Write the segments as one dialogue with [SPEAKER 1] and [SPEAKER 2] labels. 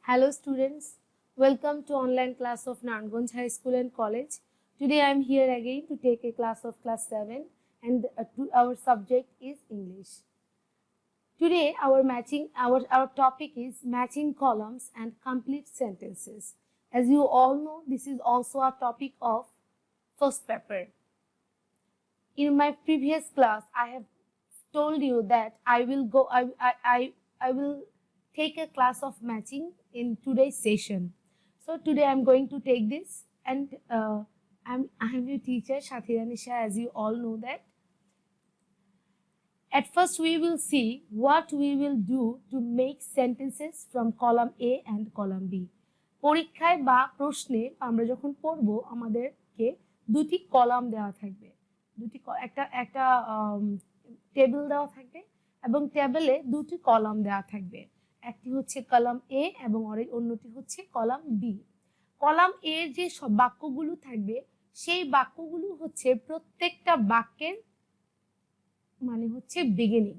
[SPEAKER 1] Hello students, welcome to online class of Naranganj High School and College. Today I am here again to take a class of class 7 and our subject is English. Today our topic is matching columns and complete sentences. As you all know, this is also a topic of first paper. In my previous class, I have told you that I will take a class of matching in today's session. So today I'm going to take this, and I'm your teacher Shathira Nisha, as you all know that. At first we will see what we will do to make sentences from column A and column B. পরীক্ষায় বা প্রশ্নে আমরা যখন পড়ব আমাদেরকে দুটি column দেওয়া থাকবে, একটা টেবিল দেওয়া থাকবে এবং টেবিলে দুটি কলাম দেওয়া থাকবে। একটি হচ্ছে কলাম এ এবং অন্যটি হচ্ছে কলাম বি। কলাম এর যে সব বাক্যগুলো থাকবে সেই বাক্যগুলো হচ্ছে প্রত্যেকটা বাক্যের মানে হচ্ছে বিগিনিং,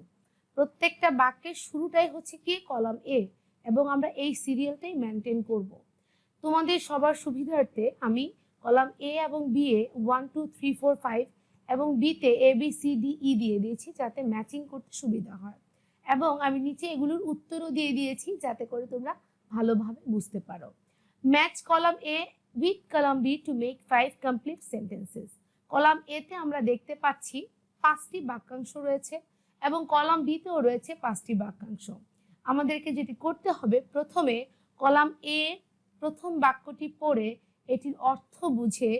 [SPEAKER 1] প্রত্যেকটা বাক্যের শুরুটাই হচ্ছে কি কলাম এ, এবং আমরা এই সিরিয়ালটাই মেনটেন করব। তোমাদের সবার সুবিধার্থে আমি কলাম এ এবং বি এ 1 2 3 4 5 এবং বিতে A B C D E দিয়ে দিয়েছি যাতে ম্যাচিং করতে সুবিধা হয়, এবং আমি নিচে এগুলোর উত্তরও দিয়ে দিয়েছি যাতে করে তোমরা ভালোভাবে বুঝতে পারো। Match column A with column B to make 5 complete sentences. Column A তে আমরা দেখতে পাচ্ছি 5টি বাক্যাংশ রয়েছে এবং কলাম বি তেও রয়েছে 5টি বাক্যাংশ। আমাদেরকে যেটি করতে হবে, প্রথমে কলাম এ প্রথম বাক্যটি পড়ে এটির অর্থ বুঝে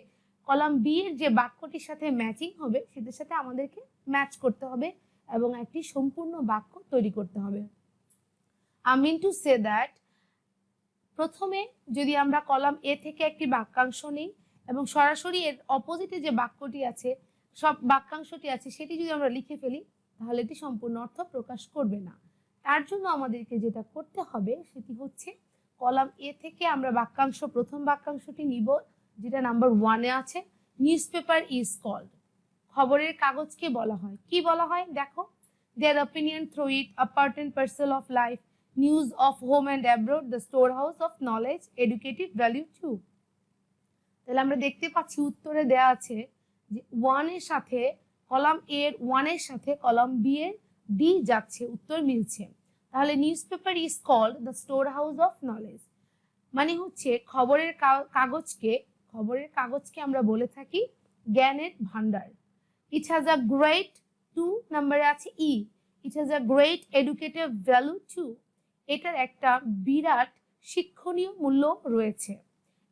[SPEAKER 1] কলাম বি এর যে বাক্যটির সাথে ম্যাচিং হবে সেটার সাথে আমাদেরকে ম্যাচ করতে হবে এবং একটি সম্পূর্ণ বাক্য তৈরি করতে হবে। I mean to say that প্রথমে যদি আমরা কলাম এ থেকে একটি বাক্যাংশ নিই এবং সরাসরি এর অপোজিটে যে বাক্যটি আছে বাক্যাংশটি আছে সেটি যদি আমরা লিখে ফেলি তাহলে এটি সম্পূর্ণ অর্থ প্রকাশ করবে না। তার জন্য আমাদেরকে যেটা করতে হবে সেটি হচ্ছে কলাম এ থেকে আমরা প্রথম বাক্যাংশটি নিব যেটা নাম্বার 1 এ আছে। নিউজপেপার ইজ কল্ড, খবরের কাগজকে বলা হয়, কি বলা হয় দেখো, their opinion through it a part and parcel of life, news of home and abroad, the storehouse of knowledge, educative value too। তাহলে আমরা দেখতে পাচ্ছি উত্তরে দেয়া আছে যে 1 এর সাথে কলাম এ এর 1 এর সাথে কলাম বি এর ডি যাচ্ছে, উত্তর মিলছে। তাহলে newspaper is called the store house of knowledge, মানে হচ্ছে খবরের কাগজকে আমরা বলে থাকি জ্ঞানের ভান্ডার। ইট হ্যাজ আ গ্রেট 2 নম্বরে আছে ই, it has a great educative value too, এটার একটা বিরাট শিক্ষণীয় মূল্য রয়েছে।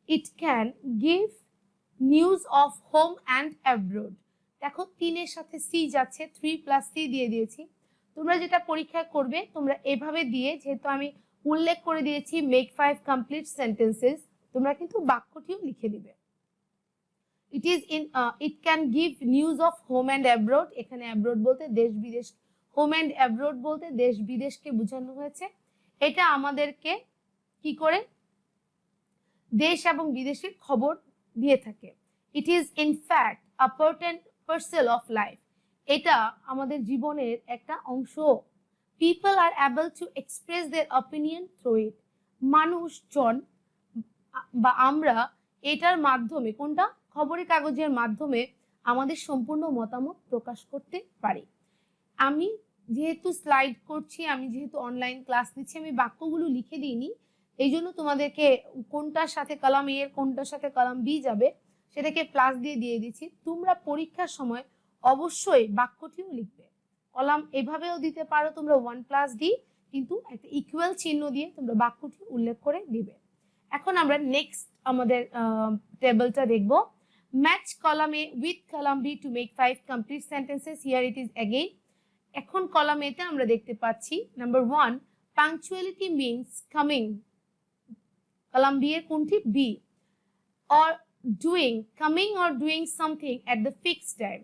[SPEAKER 1] It can give news of home and abroad, দেখো 3 এর সাথে সি যাচ্ছে, 3 প্লাস সি দিয়ে দিয়েছি। তোমরা যেটা পরীক্ষা করবে তোমরা এভাবে দিয়ে, যেহেতু আমি উল্লেখ করে দিয়েছি মেক 5 কমপ্লিট সেন্টেন্সেস, তোমরা কিন্তু বাক্যটিও লিখে দিবে। ইট can give news of home and abroad, এখানে অ্যাব্রোড বলতে দেশ বিদেশ, হোম অ্যান্ড অ্যাব্রোড বলতে দেশ বিদেশকে বোঝানো হয়েছে। এটা আমাদেরকে কি করে দেশ এবং বিদেশের খবর দিয়ে থাকে। It is in fact a part and parcel of life, এটা আমাদের জীবনের একটা অংশ। People are able to express their opinion through it, মানুষজন বা আমরা এটার মাধ্যমে, কোনটা খবরের কাগজের মাধ্যমে আমাদের সম্পূর্ণ মতামত প্রকাশ করতে পারি। আমি যেহেতু স্লাইড করছি, আমি যেহেতু অনলাইন ক্লাস নিচ্ছি, আমি বাক্যগুলো লিখে দিইনি, এই জন্য তোমাদেরকে কোনটার সাথে কলাম এ এর কোনটার সাথে কলাম বি যাবে সেটাকে প্লাস দিয়ে দিচ্ছি। তোমরা পরীক্ষার সময় অবশ্যই বাক্যটিও লিখবে, কলাম এভাবেও দিতে পারো তোমরা 1 + ডি, কিন্তু একটা ইকুয়াল চিহ্ন দিয়ে তোমরা বাক্যটি উল্লেখ করে দিবে। এখন আমরা নেক্সট আমাদের টেবিলটা দেখব। Match column A with column B to make 5 complete sentences, here it is again. এখন কলাম এ তে আমরা দেখতে পাচ্ছি number 1 punctuality means coming, column B এর কোনটি B, or doing, coming or doing something at the fixed time,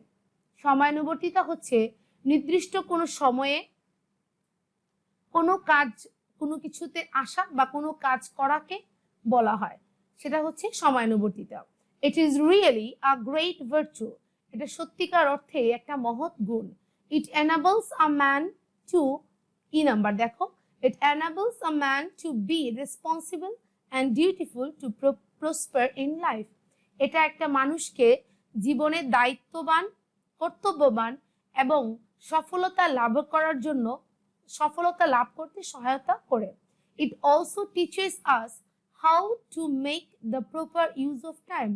[SPEAKER 1] সময়ানুবর্তিতা হচ্ছে নির্দিষ্ট কোনো সময়ে কোনো কাজ, কোনো কিছুতে আসা বা কোনো কাজ করাকে বলা হয়, সেটা হচ্ছে সময়ানুবর্তিতা। It is really a great virtue, এটা সত্যিকার অর্থে একটা মহৎ গুণ। It enables a man to, E number দেখো, It enables a man to be responsible and dutiful to prosper in life. এটা একটা মানুষকে জীবনে দায়িত্ববান, কর্তব্যবান এবং সফলতা লাভ করতে সহায়তা করে। It also teaches us how to make the proper use of time.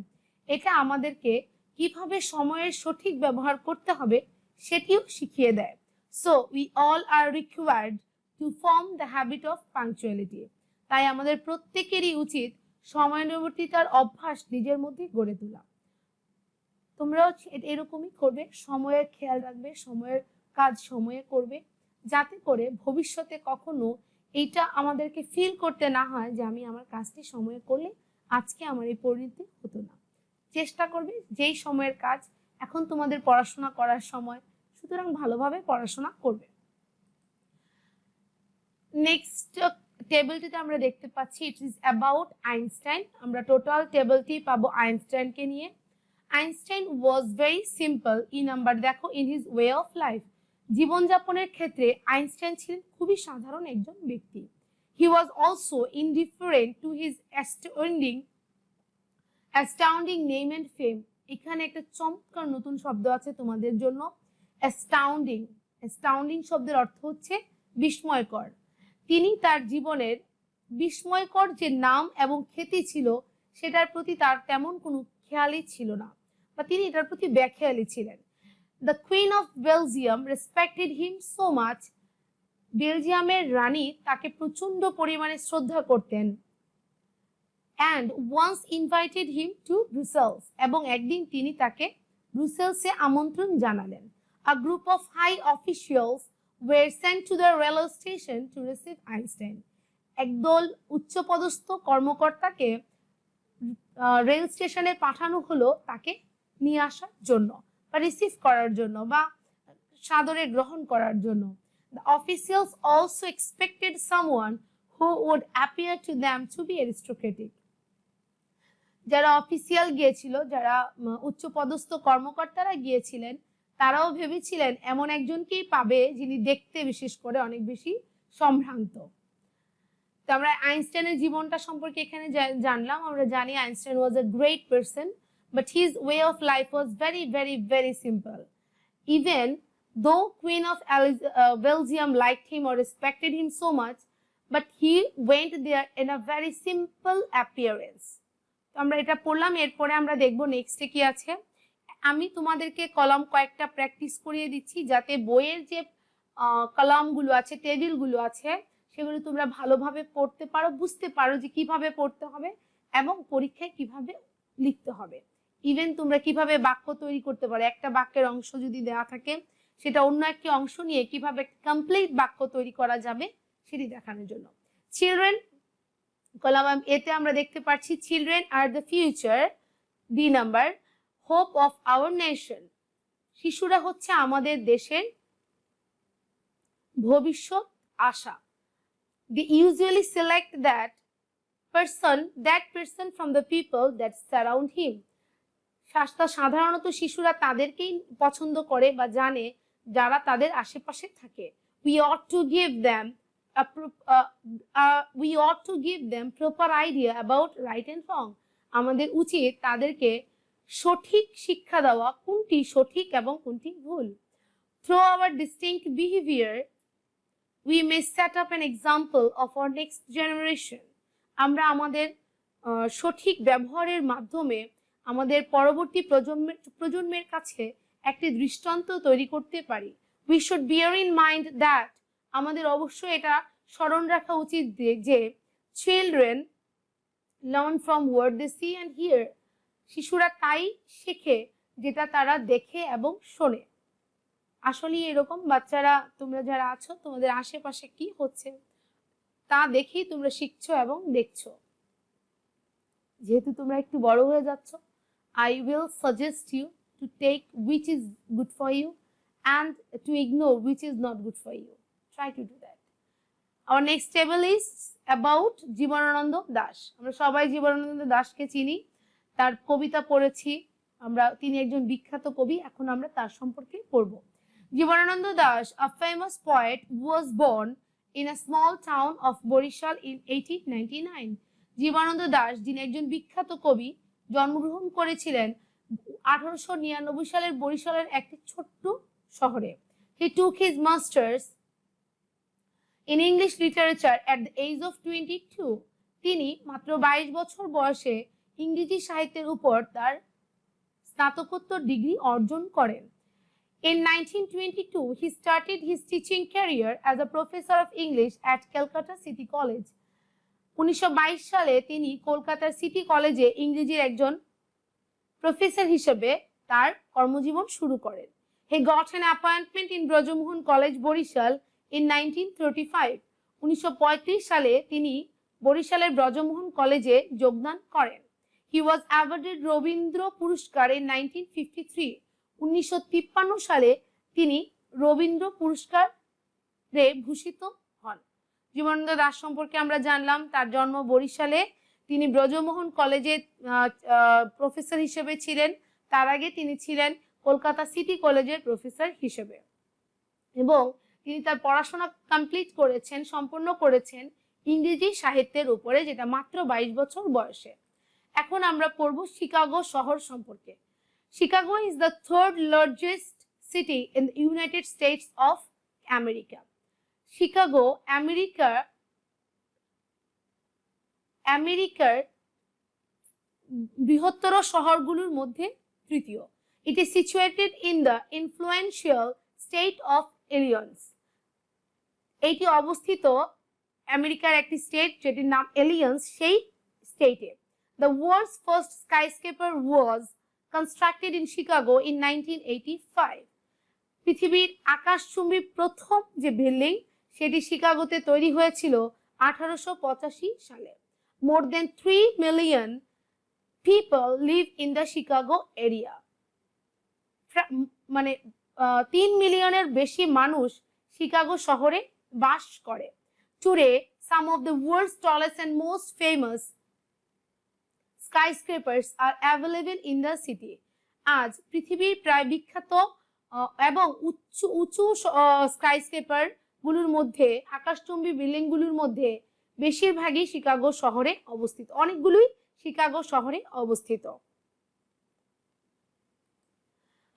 [SPEAKER 1] এটা আমাদেরকে কিভাবে সময়ের সঠিক ব্যবহার করতে হবে সেটিও শিখিয়ে দেয়। So we all are required to form the habit of punctuality. তাই আমাদের প্রত্যেকেরই উচিত সময়ানুবর্তিতার অভ্যাস নিজের মধ্যে গড়ে তোলা। তোমরাও এরকমই করবে, সময়ের খেয়াল রাখবে, সময়ের কাজ সময়ে করবে, যাতে করে ভবিষ্যতে কখনো এইটা আমাদেরকে ফিল করতে না হয় যে আমি আমার কাজটি সময়ে করলে আজকে আমার এই পরিণতি হতো না। চেষ্টা করবে যেই সময়ের কাজ, এখন তোমাদের পড়াশোনা করার সময়, সুতরাং ভালোভাবে পড়াশোনা করবে। নেক্সট টেবিলটিতে আমরা দেখতে পাচ্ছি ইট ইজ অ্যাবাউট আইনস্টাইন। আমরা টোটাল টেবিলটি পাবো আইনস্টাইনকে নিয়ে। Einstein was very simple in number, দেখো in his way of life, জীবনযাপনের ক্ষেত্রে আইনস্টাইন ছিলেন খুবই সাধারণ একজন ব্যক্তি। He was also indifferent to his astounding name and fame. এখানে একটা চমৎকার নতুন শব্দ আছে তোমাদের জন্য, অ্যাস্টাউন্ডিং। অ্যাস্টাউন্ডিং শব্দের অর্থ হচ্ছে বিস্ময়কর। তিনি তার জীবনের বিস্ময়কর যে নাম এবং খ্যাতি ছিল সেটার প্রতি তার তেমন কোনো খেয়ালই ছিল না, বা তিনি এটার প্রতি বেখেয়ালি ছিলেন। The queen of Belgium respected him so much. বেলজিয়ামের রানী তাকে প্রচন্ড পরিমাণে শ্রদ্ধা করতেন। And once invited him to Brussels, এবং একদিন তিনি তাকে ব্রুসেলসে আমন্ত্রণ জানালেন। A group of high officials were sent to the railway station to receive Einstein. একদল উচ্চপদস্থ কর্মকর্তাকে রেল স্টেশনে পাঠানো হলো তাকে নিয়ে আসার জন্য, বা রিসিভ করার জন্য, বা সাদরে গ্রহণ করার জন্য। The officials also expected someone who would appear to them to be aristocratic. যারা অফিসিয়াল গিয়েছিল, যারা উচ্চপদস্থ কর্মকর্তারা গিয়েছিলেন, তারাও ভেবেছিলেন এমন একজনকেই পাবে যিনি দেখতে বিশেষ করে অনেক বেশি সম্ভ্রান্ত। তো আমরা আইনস্টাইনের জীবনটা সম্পর্কে এখানে জানলাম। আমরা জানি Einstein was a great person, but his way of life was very very very simple. Even though queen of Belgium liked him or respected him so much, but he went there in a very simple appearance. তো আমরা এটা পড়লাম, এরপরে আমরা দেখবো নেক্সটে কি আছে। আমি তোমাদেরকে কলাম কয়েকটা প্র্যাকটিস করিয়ে দিচ্ছি, যাতে বইয়ের যে কলামগুলো আছে, টেবিলগুলো আছে, সেগুলো তোমরা ভালোভাবে পড়তে পারো, বুঝতে পারো যে কিভাবে পড়তে হবে এবং পরীক্ষায় কিভাবে লিখতে হবে। ইভেন তোমরা কিভাবে বাক্য তৈরি করতে পারো, একটা বাক্যের অংশ যদি দেওয়া থাকে সেটা অন্য একটি অংশ নিয়ে কিভাবে কমপ্লিট বাক্য তৈরি করা যাবে সেটি দেখানোর জন্য। চিলড্রেন, কলাম এতে আমরা দেখতে পাচ্ছি children are the future. D number, hope of our nation. শিশুরা হচ্ছে আমাদের দেশের ভবিষ্যৎ আশা। They usually select that person from the people that surround him. সাধারণত শিশুরা তাদেরকেই পছন্দ করে বা জানে যারা তাদের আশেপাশে থাকে। We ought to give them proper idea about right and wrong. আমাদের উচিত তাদেরকে সঠিক শিক্ষা দেওয়া, কোনটি সঠিক এবং কোনটি ভুল। Through our distinct behavior we may set up an example of our next generation. আমরা আমাদের সঠিক ব্যবহারের মাধ্যমে আমাদের পরবর্তী প্রজন্মের কাছে একটি দৃষ্টান্ত তৈরি করতে পারি। We should bear in mind that, আমাদের অবশ্যই এটা স্মরণ রাখা উচিত যে children learn from what they see and hear. শিশুরা তাই শেখে যেটা তারা দেখে এবং শোনে। আসলে এরকম বাচ্চারা, তোমরা যারা আছো, তোমাদের আশেপাশে কি হচ্ছে তা দেখেই তোমরা শিখছো এবং দেখছো। যেহেতু তোমরা একটু বড় হয়ে যাচ্ছ, I will suggest you to take which is good for you and to ignore which is not good for you. Try to do that. Our next table is about Jibanananda Das. আমরা সবাই জীবনানন্দ দাশকে চিনি, তার কবিতা পড়েছি আমরা, তিনি একজন বিখ্যাত কবি। এখন আমরা তার সম্পর্কে পড়ব। Jibanananda Das, a famous poet, was born in a small town of Borishal in 1899. Jibanananda Das, যিনি একজন বিখ্যাত কবি, জন্মগ্রহণ করেছিলেন 1899 সালের বরিশালের একটি ছোট্ট শহরে। He took his masters in English literature at the age of 22. তিনি মাত্র 22 বছর বয়সে ইংরেজি সাহিত্যের উপর তার স্নাতকোত্তর ডিগ্রি অর্জন করেন। In 1922, he started his teaching career as a professor of English at Calcutta City College. 1922 সালে তিনি কলকাতার সিটি কলেজে ইংরেজির একজন প্রফেসর হিসেবে তার কর্মজীবন শুরু করেন। He got an appointment in Brajamohan college Barisal in 1935. 1935 সালে তিনি বরিশালের ব্রজমোহন কলেজে যোগদান করেন। He was awarded রবীন্দ্র পুরস্কার in 1953. 1953 সালে তিনি রবীন্দ্র পুরস্কারে ভূষিত হন। জীবনানন্দ দাশ সম্পর্কে আমরা জানলাম, তার জন্ম বরিশালে, তিনি ব্রজমোহন কলেজে প্রফেসর হিসেবে ছিলেন। তার আগে তিনি ছিলেন কলকাতা সিটি কলেজের প্রফেসর হিসেবে, এবং তিনি তার পড়াশোনা সম্পূর্ণ করেছেন ইংরেজি সাহিত্যের উপরে, যেটা মাত্র 22 বছর বয়সে। এখন আমরা পড়ব শিকাগো শহর সম্পর্কে। Chicago is the third largest city in the United States of America. Chicago, আমেরিকার বৃহত্তর শহরগুলোর মধ্যে তৃতীয়। It is situated in the influential state of Illinois. এটি অবস্থিত আমেরিকার একটি স্টেট, যেটির নাম ইলিনয়েস, সেই স্টেটে। The world's first skyscraper was constructed in Chicago in 1985. পৃথিবীর আকাশচুম্বী প্রথম যে বিল্ডিং, সেটি শিকাগোতে তৈরি হয়েছিল 1885 সালে। More than 3 million people live in the Chicago area. মানে 3 মিলিয়নের বেশি মানুষ শিকাগো শহরে বাস করে। Today, some of the world's tallest and most famous skyscrapers are available in the city. আজ পৃথিবীর প্রায় বিখ্যাত এবং উঁচু স্কাইস্ক্রেপার গুলোর মধ্যে, আকাশচুম্বী বিল্ডিং গুলোর মধ্যে বেশিরভাগই শিকাগো শহরে অবস্থিত। অনেকগুলোই শিকাগো শহরে অবস্থিত।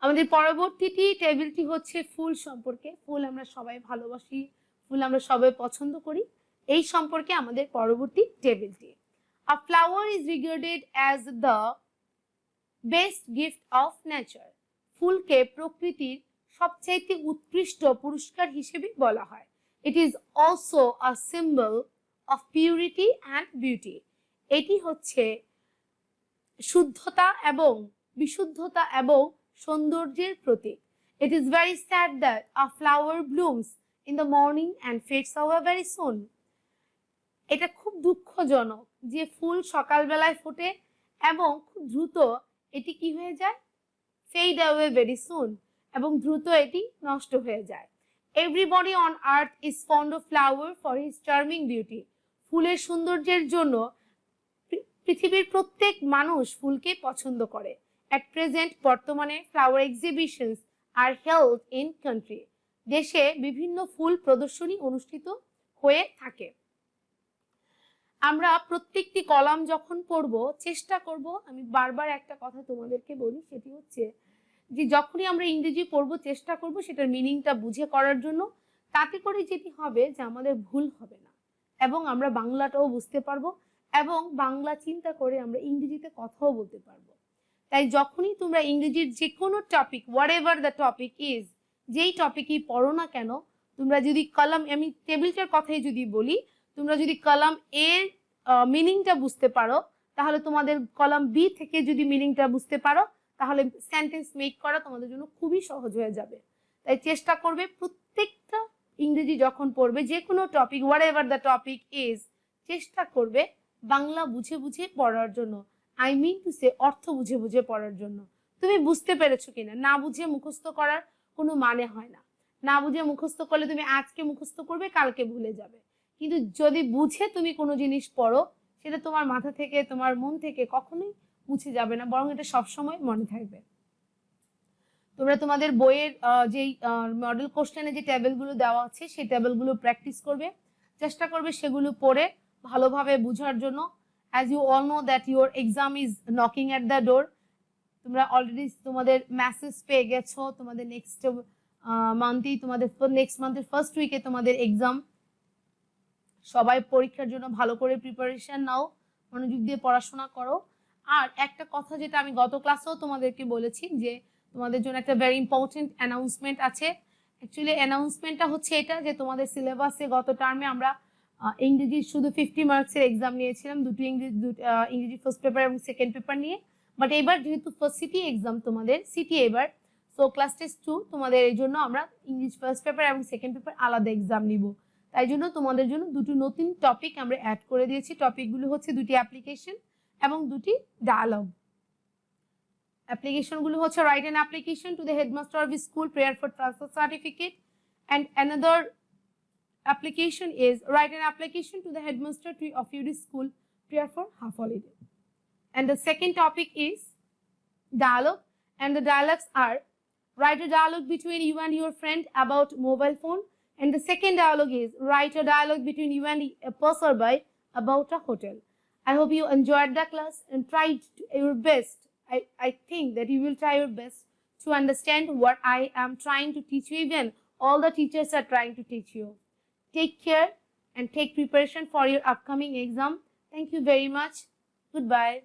[SPEAKER 1] আমাদের পরবর্তীটি টেবিলটি হচ্ছে ফুল সম্পর্কে। ফুল আমরা সবাই ভালোবাসি, ফুল আমরা সবাই পছন্দ করি, এই সম্পর্কে আমাদের পরবর্তী টেবিলটি। A flower is regarded as the best gift of nature. ফুলকে প্রকৃতির সবচেয়ে উৎকৃষ্ট পুরস্কার হিসেবে বলা হয়। It is also a symbol of purity and beauty. এটি হচ্ছে শুদ্ধতা এবং বিশুদ্ধতা এবং সৌন্দর্যের প্রতীক। It is very sad that a flower blooms in the morning and fades away very soon. এটা খুব দুঃখজনক যে ফুল সকালবেলায় ফোটে এবং খুব দ্রুত এটি কি হয়ে যায়, fade away very soon, এবং দ্রুত এটি নষ্ট হয়ে যায়। Everybody on earth is fond of flower for his charming beauty. ফুলের সৌন্দর্যের জন্য পৃথিবীর প্রত্যেক মানুষ ফুলকে পছন্দ করে। At present, বর্তমানে flower exhibitions are held in country. দেশে বিভিন্ন ফুল প্রদর্শনী অনুষ্ঠিত হয়ে থাকে। আমরা প্রত্যেকটি কলাম যখন পড়ব, চেষ্টা করব, আমি বারবার একটা কথা তোমাদেরকে বলি, সেটি হচ্ছে যে যখনই আমরা ইংরেজি পড়ব চেষ্টা করব সেটার মিনিংটা বুঝে করার জন্য। তাতে করে যেটি হবে যে আমাদের ভুল হবে না, এবং আমরা বাংলাটাও বুঝতে পারবো, এবং বাংলা চিন্তা করে আমরা ইংরেজিতে কথাও বলতে পারবো। তাই যখনই তোমরা ইংরেজির যে কোনো topic, what ever the topic is, যেই টপিকই পড়ো না কেন, তোমরা যদি কলাম, আমি টেবিলটার কথাই যদি বলি, তোমরা যদি কলাম এর মিনিংটা বুঝতে পারো, তাহলে তোমাদের কলাম বি থেকে যদি মিনিংটা বুঝতে পারো, তাহলে সেন্টেন্স মেক করা তোমাদের জন্য খুবই সহজ হয়ে যাবে। তাই চেষ্টা করবে প্রত্যেকটা ইংরেজি যখন পড়বে, যে কোনো topic, what ever the topic is, চেষ্টা করবে বাংলা বুঝে বুঝে পড়ার জন্য। আই মিন টু সে, অর্থ বুঝে বুঝে পড়ার জন্য। তুমি বুঝতে পেরেছো কিনা? না বুঝে মুখস্থ করার কোনো মানে হয় না। না বুঝে মুখস্থ করলে তুমি আজকে মুখস্থ করবে, কালকে ভুলে যাবে। কিন্তু যদি বুঝে তুমি কোনো জিনিস পড়ো, সেটা তোমার মাথা থেকে, তোমার মন থেকে কখনোই মুছে যাবে না, বরং এটা সবসময় মনে থাকবে। তোমরা তোমাদের বইয়ের যেই মডেল কোশ্চেনে যে টেবিলগুলো দেওয়া আছে, সেই টেবিলগুলো প্র্যাকটিস করবে। চেষ্টা করবে সেগুলো পড়ে ভালোভাবে বোঝার জন্য। As you all know that your exam is knocking at the door. তোমরা অলরেডি তোমাদের মেসেজ পেয়ে গেছো, তোমাদের নেক্সট মান্থের ফার্স্ট উইকে তোমাদের এক্সাম। সবাই পরীক্ষার জন্য ভালো করে প্রিপারেশন নাও, মনোযোগ দিয়ে পড়াশোনা করো। আর একটা কথা যেটা আমি গত ক্লাসেও তোমাদেরকে বলেছি, যে তোমাদের জন্য একটা ভেরি ইম্পর্টেন্ট অ্যানাউন্সমেন্ট আছে। অ্যাকচুয়ালি অ্যানাউন্সমেন্টটা হচ্ছে এটা, যে তোমাদের সিলেবাসে গত টার্মে আমরা ইংরেজি শুধু 50 মার্কসের এক্সাম নিয়েছিলাম, ইংরেজি ফার্স্ট পেপার এবং সেকেন্ড পেপার নিয়ে। বাট এবার যেহেতু ফার্স্ট সিটি এক্সাম তোমাদের, সিটি এবার, সো ক্লাস টেস্ট 2 তোমাদের, এই জন্য আমরা ইংলিশ ফার্স্ট পেপার এবং সেকেন্ড পেপার আলাদা এক্সাম নিব। তাই জন্য তোমাদের জন্য দুটো নতুন টপিক আমরা অ্যাড করে দিয়েছি। টপিকগুলো হচ্ছে দুটি অ্যাপ্লিকেশন এবং দুটি ডায়ালগ। অ্যাপ্লিকেশনগুলো হচ্ছে write an application to the headmaster of school, prayer for transfer certificate, and another application is write an application to the headmaster of your school, prayer for half holiday. And the second topic is dialogue, and the dialogues are write a dialogue between you and your friend about mobile phone, and the second dialogue is write a dialogue between you and a passerby about a hotel. I hope you enjoyed the class and tried your best. I think that you will try your best to understand what I am trying to teach you. Even all the teachers are trying to teach you. Take care and take preparation for your upcoming exam. Thank you very much. Goodbye.